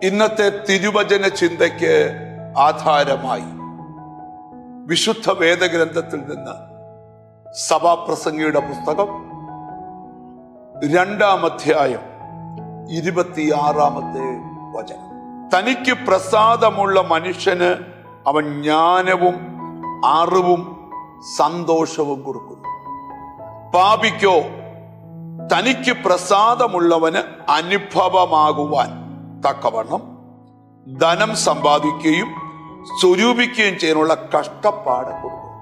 ഇന്നത്തെ തിരുവചന ചിന്തയ്ക്ക് ആധാരമായി വിശുദ്ധ വേദഗ്രന്ഥത്തിൽ നിന്ന് സഭാപ്രസംഗിയുടെ പുസ്തകം 2-ാം അധ്യായം 26-ാമത്തെ വചനം. തനിക്ക് പ്രസാദമുള്ള മനുഷ്യന് അവൻ ജ്ഞാനവും അറിവും സന്തോഷവും കൊടുക്കുന്നു. പാപിക്കോ തനിക്ക് പ്രസാദമുള്ളവന് അനുഭവമാകുവാൻ തക്കവണ്ണം ധനം സമ്പാദിക്കുകയും സ്വരൂപിക്കുകയും ചെയ്യാനുള്ള കഷ്ടപ്പാട് കൊടുക്കുന്നു.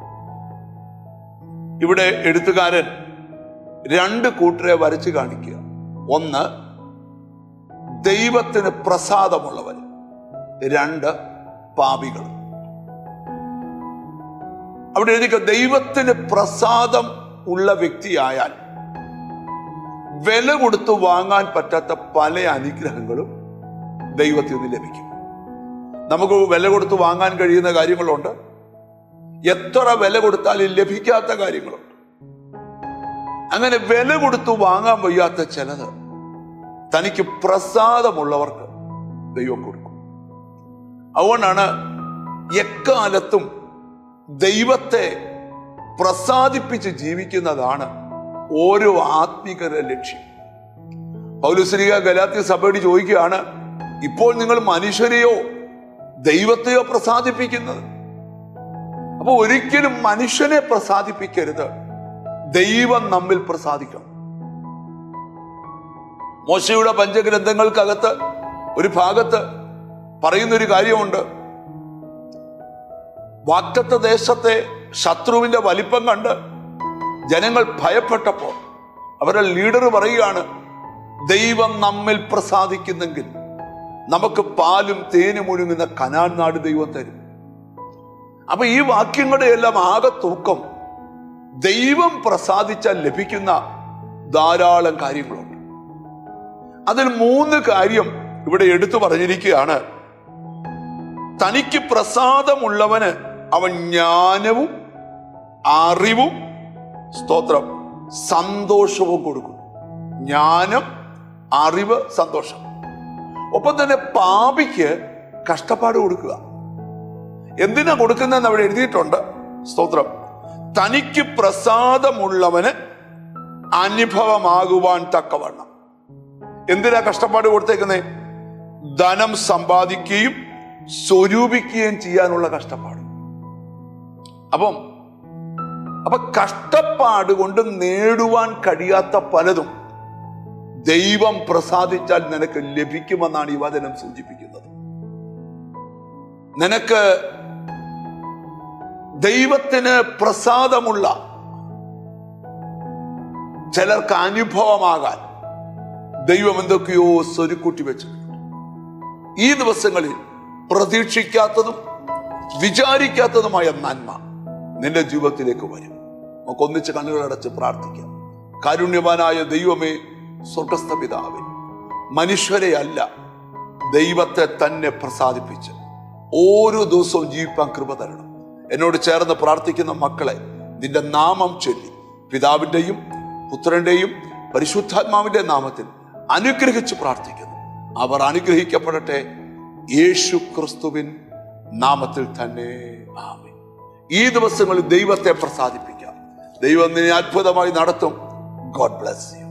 ഇവിടെ എഴുത്തുകാരൻ 2 കൂട്ടരെ വരച്ച് കാണിക്കുക. ഒന്ന്, ദൈവത്തിന് പ്രസാദമുള്ളവൻ. 2, പാപികൾ. അവിടെ എഴുതിക്കുക, ദൈവത്തിന് പ്രസാദം ഉള്ള വ്യക്തിയായാൽ വില കൊടുത്ത് വാങ്ങാൻ പറ്റാത്ത പല അനുഗ്രഹങ്ങളും ദൈവത്തിൽ നിന്ന് ലഭിക്കും. നമുക്ക് വില കൊടുത്ത് വാങ്ങാൻ കഴിയുന്ന കാര്യങ്ങളുണ്ട്, എത്ര വില കൊടുത്താലും ലഭിക്കാത്ത കാര്യങ്ങളുണ്ട്. അങ്ങനെ വില കൊടുത്ത് വാങ്ങാൻ വയ്യാത്ത ചിലത് തനിക്ക് പ്രസാദമുള്ളവർക്ക് ദൈവം കൊടുക്കും. അതുകൊണ്ടാണ് എക്കാലത്തും ദൈവത്തെ പ്രസാദിപ്പിച്ച് ജീവിക്കുന്നതാണ് ഓരോ ആത്മീകരുടെ ലക്ഷ്യം. പൗലോസ്ലീഹ ഗലാത്യ സഭയോട് ചോദിക്കുകയാണ്, ഇപ്പോൾ നിങ്ങൾ മനുഷ്യരെയോ ദൈവത്തെയോ പ്രസാദിപ്പിക്കുന്നത്? അപ്പൊ ഒരിക്കലും മനുഷ്യനെ പ്രസാദിപ്പിക്കരുത്, ദൈവം നമ്മിൽ പ്രസാദിക്കണം. മോശയുടെ പഞ്ചഗ്രന്ഥങ്ങൾക്കകത്ത് ഒരു ഭാഗത്ത് പറയുന്നൊരു കാര്യമുണ്ട്. വാഗ്ദത്ത ദേശത്തെ ശത്രുവിന്റെ വലിപ്പം കണ്ട് ജനങ്ങൾ ഭയപ്പെട്ടപ്പോൾ അവരുടെ ലീഡർ പറയുകയാണ്, ദൈവം നമ്മിൽ പ്രസാദിക്കുന്നെങ്കിൽ നമുക്ക് പാലും തേനും ഒഴുകുന്ന കനാൻ നാട് ദൈവം തരും. അപ്പൊ ഈ വാക്യങ്ങളുടെ എല്ലാം ആകെ തൂക്കം ദൈവം പ്രസാദിച്ചാൽ ലഭിക്കുന്ന ധാരാളം കാര്യങ്ങളുണ്ട്. അതിൽ 3 കാര്യം ഇവിടെ എടുത്തു പറഞ്ഞിരിക്കുകയാണ്. തനിക്ക് പ്രസാദമുള്ളവന് അവൻ ജ്ഞാനവും അറിവും സ്തോത്രം സന്തോഷവും കൊടുക്കും. ജ്ഞാനം, അറിവ്, സന്തോഷം. ഒപ്പം തന്നെ പാപിക്ക് കഷ്ടപ്പാട് കൊടുക്കുക. എന്തിനാ കൊടുക്കുന്നതെന്ന് അവിടെ എഴുതിയിട്ടുണ്ട്. സ്തോത്രം, തനിക്ക് പ്രസാദമുള്ളവന് അനുഭവമാകുവാൻ തക്കവണ്ണം. എന്തിനാ കഷ്ടപ്പാട് കൊടുത്തേക്കുന്നേ? ധനം സമ്പാദിക്കുകയും സ്വരൂപിക്കുകയും ചെയ്യാനുള്ള കഷ്ടപ്പാട്. അപ്പൊ കഷ്ടപ്പാട് കൊണ്ട് നേടുവാൻ കഴിയാത്ത പലതും ദൈവം പ്രസാദിച്ചാൽ നിനക്ക് ലഭിക്കുമെന്നാണ് ഈ വചനം സൂചിപ്പിക്കുന്നത്. നിനക്ക് ദൈവത്തിന് പ്രസാദമുള്ള ചിലർക്ക് അനുഭവമാകാൻ ദൈവം എന്തൊക്കെയോ സ്വരുക്കൂട്ടി വെച്ചിട്ടുണ്ട്. ഈ ദിവസങ്ങളിൽ പ്രതീക്ഷിക്കാത്തതും വിചാരിക്കാത്തതുമായ നന്മ നിന്റെ ജീവിതത്തിലേക്ക് വരും. നമുക്ക് ഒന്നിച്ച് കണ്ണുകളടച്ച് പ്രാർത്ഥിക്കാം. കാരുണ്യവാനായ ദൈവമേ, സ്വർഗസ്ഥ പിതാവേ, മനുഷ്യരെ അല്ല ദൈവത്തെ തന്നെ പ്രസാദിപ്പിച്ച് ഓരോ ദിവസവും ജീവിപ്പാൻ കൃപ തരണം. എന്നോട് ചേർന്ന് പ്രാർത്ഥിക്കുന്ന മക്കളെ നിന്റെ നാമം ചൊല്ലി പിതാവിൻ്റെയും പുത്രന്റെയും പരിശുദ്ധാത്മാവിന്റെ നാമത്തിൽ അനുഗ്രഹിച്ച് പ്രാർത്ഥിക്കുന്നു. അവർ അനുഗ്രഹിക്കപ്പെടട്ടെ, യേശു ക്രിസ്തുവിൻ നാമത്തിൽ തന്നെ. ആമേൻ. ഈ ദിവസങ്ങളിൽ ദൈവത്തെ പ്രസാദിപ്പിക്കാം. ദൈവം നിന്നെ അത്ഭുതമായി നടത്തും. God bless you.